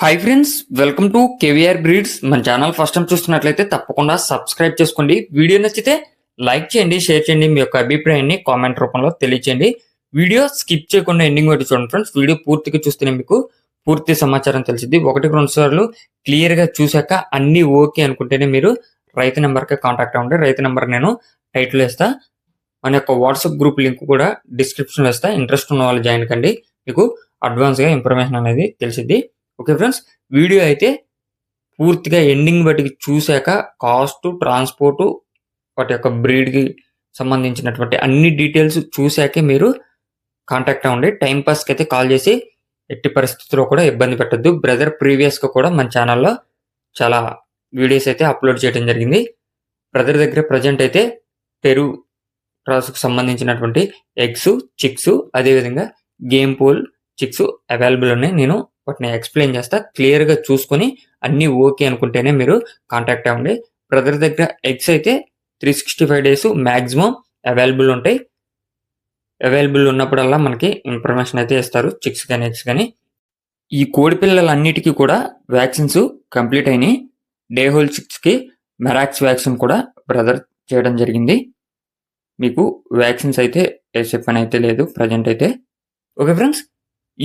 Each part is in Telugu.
Hi friends, welcome to KVR breeds. మన ఛానల్ ఫస్ట్ టైం చూస్తున్నట్లయితే తప్పకుండా సబ్స్క్రైబ్ చేసుకోండి. వీడియో నచ్చితే లైక్ చేయండి, షేర్ చేయండి, మీ యొక్క అభిప్రాయాన్ని కామెంట్ రూపంలో తెలియచేయండి. వీడియో స్కిప్ చేయకుండా ఎండింగ్ వరకు చూడండి ఫ్రెండ్స్. వీడియో పూర్తిగా చూస్తేనే మీకు పూర్తి సమాచారం తెలిసింది. 1-2 సార్లు క్లియర్గా చూశాక అన్ని ఓకే అనుకుంటేనే మీరు రైతు నెంబర్కి కాంటాక్ట్ అవ్వండి. రైతు నెంబర్ నేను టైటిల్ వేస్తా, మన యొక్క వాట్సాప్ గ్రూప్ లింక్ కూడా డిస్క్రిప్షన్లో వేస్తా. ఇంట్రెస్ట్ ఉన్న వాళ్ళు జాయిన్ కండి, మీకు అడ్వాన్స్గా ఇన్ఫర్మేషన్ అనేది తెలిసిద్ది. ఓకే ఫ్రెండ్స్, వీడియో అయితే పూర్తిగా ఎండింగ్ బట్టి చూశాక కాస్ట్, ట్రాన్స్పోర్ట్, వాటి యొక్క బ్రీడ్కి సంబంధించినటువంటి అన్ని డీటెయిల్స్ చూశాకే మీరు కాంటాక్ట్ అవ్వండి. టైంపాస్కి అయితే కాల్ చేసి ఎట్టి పరిస్థితుల్లో కూడా ఇబ్బంది పెట్టద్దు. బ్రదర్ ప్రీవియస్గా కూడా మన ఛానల్లో చాలా వీడియోస్ అయితే అప్లోడ్ చేయడం జరిగింది. బ్రదర్ దగ్గర ప్రజెంట్ అయితే పెరు క్రాస్కి సంబంధించినటువంటి ఎగ్స్, చిక్స్, అదేవిధంగా గేమ్ పోల్ చిక్స్ అవైలబుల్ ఉన్నాయి. నేను వాటిని ఎక్స్ప్లెయిన్ చేస్తా. క్లియర్గా చూసుకొని అన్నీ ఓకే అనుకుంటేనే మీరు కాంటాక్ట్ అవ్వండి. బ్రదర్ దగ్గర ఎగ్స్ అయితే 365 డేస్ మ్యాక్సిమం అవైలబుల్ ఉంటాయి. అవైలబుల్ ఉన్నప్పుడల్లా మనకి ఇన్ఫర్మేషన్ అయితే ఇస్తారు, చిక్స్ కానీ ఎగ్స్ కానీ. ఈ కోడి పిల్లలన్నిటికీ కూడా వ్యాక్సిన్స్ కంప్లీట్ అయినాయి. డే హోల్ చిక్స్కి మెరాక్స్ వ్యాక్సిన్ కూడా బ్రదర్ చేయడం జరిగింది. మీకు వ్యాక్సిన్స్ అయితే వేసే పని అయితే లేదు ప్రజెంట్ అయితే. ఓకే ఫ్రెండ్స్,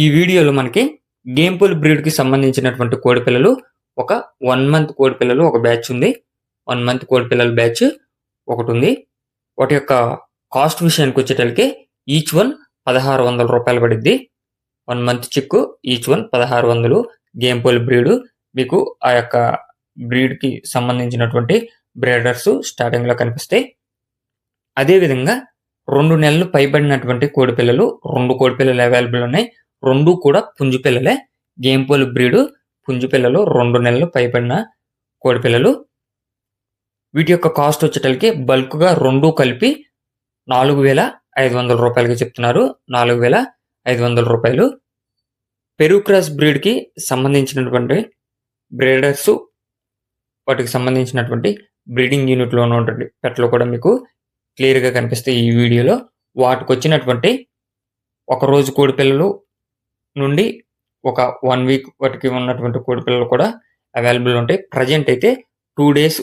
ఈ వీడియోలో మనకి గేమ్ పోల్ బ్రీడ్కి సంబంధించినటువంటి కోడి పిల్లలు ఒక 1 మంత్ కోడి పిల్లలు ఒక బ్యాచ్ ఉంది. 1 మంత్ కోడి పిల్లల బ్యాచ్ ఒకటి ఉంది. వాటి యొక్క కాస్ట్ విషయానికి వచ్చేటప్పటికి ఈచ్ వన్ 1600 రూపాయలు పడిద్ది. 1 మంత్ చిక్కు ఈచ్ వన్ 1600. గేమ్ పోల్ బ్రీడ్ మీకు ఆ యొక్క బ్రీడ్కి సంబంధించినటువంటి బ్రీడర్స్ స్టార్టింగ్లో కనిపిస్తాయి. అదేవిధంగా 2 నెలలు పైబడినటువంటి కోడి పిల్లలు 2 కోడి పిల్లలు అవైలబుల్ ఉన్నాయి. 2 కూడా పుంజు పిల్లలే. గేమ్ పోల్ బ్రీడ్ పుంజు పిల్లలు 2 నెలలు పైబడిన కోడి పిల్లలు. వీటి యొక్క కాస్ట్ వచ్చేటప్పటికి బల్క్గా 2 కలిపి 4500 రూపాయలకి చెప్తున్నారు. 4500 రూపాయలు. పెరు క్రాస్ బ్రీడ్కి సంబంధించినటువంటి బ్రీడర్స్, వాటికి సంబంధించినటువంటి బ్రీడింగ్ యూనిట్లో ఉన్నటువంటి పెట్లు కూడా మీకు క్లియర్గా కనిపిస్తాయి ఈ వీడియోలో. వాటికి వచ్చినటువంటి ఒక రోజు కోడి పిల్లలు నుండి ఒక 1 వీక్ వాటికి ఉన్నటువంటి కోడి పిల్లలు కూడా అవైలబుల్ ఉంటాయి. ప్రజెంట్ అయితే 2 డేస్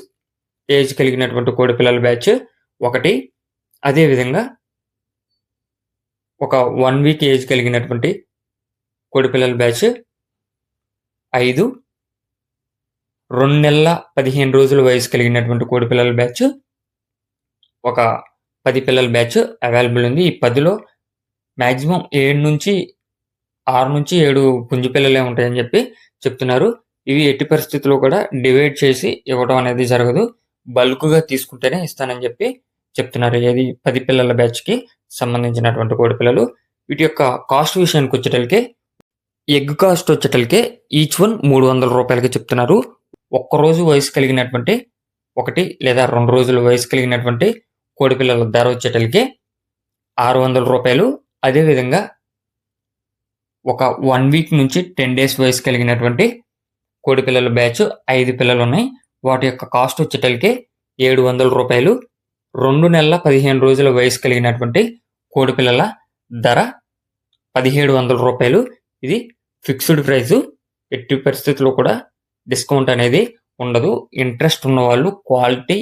ఏజ్ కలిగినటువంటి కోడి పిల్లల బ్యాచ్ ఒకటి, అదేవిధంగా ఒక 1 వీక్ ఏజ్ కలిగినటువంటి కోడి పిల్లల బ్యాచ్ 5, 2 నెలల 15 రోజుల వయసు కలిగినటువంటి కోడి పిల్లల బ్యాచ్ ఒక 10 పిల్లల బ్యాచ్ అవైలబుల్ ఉంది. ఈ 10లో మ్యాక్సిమం 6 నుంచి 7 పుంజు పిల్లలే ఉంటాయని చెప్పి చెప్తున్నారు. ఇవి ఎట్టి పరిస్థితుల్లో కూడా డివైడ్ చేసి ఇవ్వడం అనేది జరగదు. బల్క్గా తీసుకుంటేనే ఇస్తానని చెప్పి చెప్తున్నారు. ఏది 10 పిల్లల బ్యాచ్కి సంబంధించినటువంటి కోడి పిల్లలు. వీటి యొక్క కాస్ట్ విషయానికి వచ్చేటప్పటికే ఎగ్ కాస్ట్ వచ్చేటప్పటికే ఈచ్ వన్ 300 రూపాయలకి చెప్తున్నారు. ఒక్కరోజు వయసు కలిగినటువంటి 1 లేదా 2 రోజుల వయసు కలిగినటువంటి కోడి పిల్లల ధర వచ్చేటప్పటికి 600 రూపాయలు. అదేవిధంగా ఒక 1 వీక్ నుంచి 10 డేస్ వయసు కలిగినటువంటి కోడి పిల్లల బ్యాచ్ 5 పిల్లలు ఉన్నాయి. వాటి యొక్క కాస్ట్ వచ్చేటప్పటికి 700 రూపాయలు. 2 నెలల 15 రోజుల వయసు కలిగినటువంటి కోడి పిల్లల ధర 1700 రూపాయలు. ఇది ఫిక్స్డ్ ప్రైస్. ఎట్టి పరిస్థితుల్లో కూడా డిస్కౌంట్ అనేది ఉండదు. ఇంట్రెస్ట్ ఉన్న వాళ్ళు క్వాలిటీ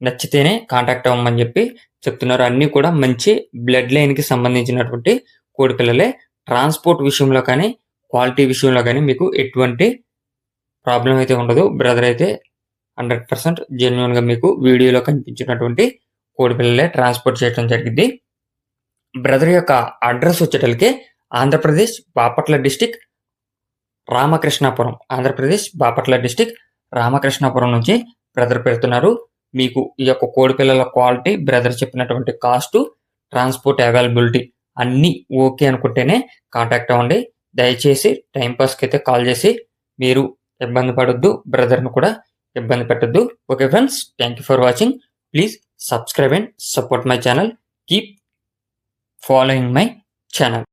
నచ్చితేనే కాంటాక్ట్ అవ్వమని చెప్పి చెప్తున్నారు. అన్నీ కూడా మంచి బ్లడ్ లైన్కి సంబంధించినటువంటి కోడి పిల్లలే. ట్రాన్స్పోర్ట్ విషయంలో కానీ క్వాలిటీ విషయంలో కానీ మీకు ఎటువంటి ప్రాబ్లం అయితే ఉండదు. బ్రదర్ అయితే 100% జెన్యున్గా మీకు వీడియోలో కనిపించినటువంటి కోడి పిల్లలే ట్రాన్స్పోర్ట్ చేయడం జరిగింది. బ్రదర్ యొక్క అడ్రస్ వచ్చేటప్పటికి ఆంధ్రప్రదేశ్ బాపట్ల డిస్టిక్ రామకృష్ణాపురం. ఆంధ్రప్రదేశ్ బాపట్ల డిస్టిక్ రామకృష్ణాపురం నుంచి బ్రదర్ పెడుతున్నారు. మీకు ఈ యొక్క కోడి పిల్లల క్వాలిటీ, బ్రదర్ చెప్పినటువంటి కాస్టు, ట్రాన్స్పోర్ట్ అవైలబిలిటీ అన్నీ ఓకే అనుకుంటేనే కాంటాక్ట్ అవ్వండి. దయచేసి టైంపాస్కి అయితే కాల్ చేసి మీరు ఇబ్బంది పడొద్దు, బ్రదర్ను కూడా ఇబ్బంది పెట్టద్దు. Okay friends, thank you for watching. Please subscribe and support my channel. Keep following my channel.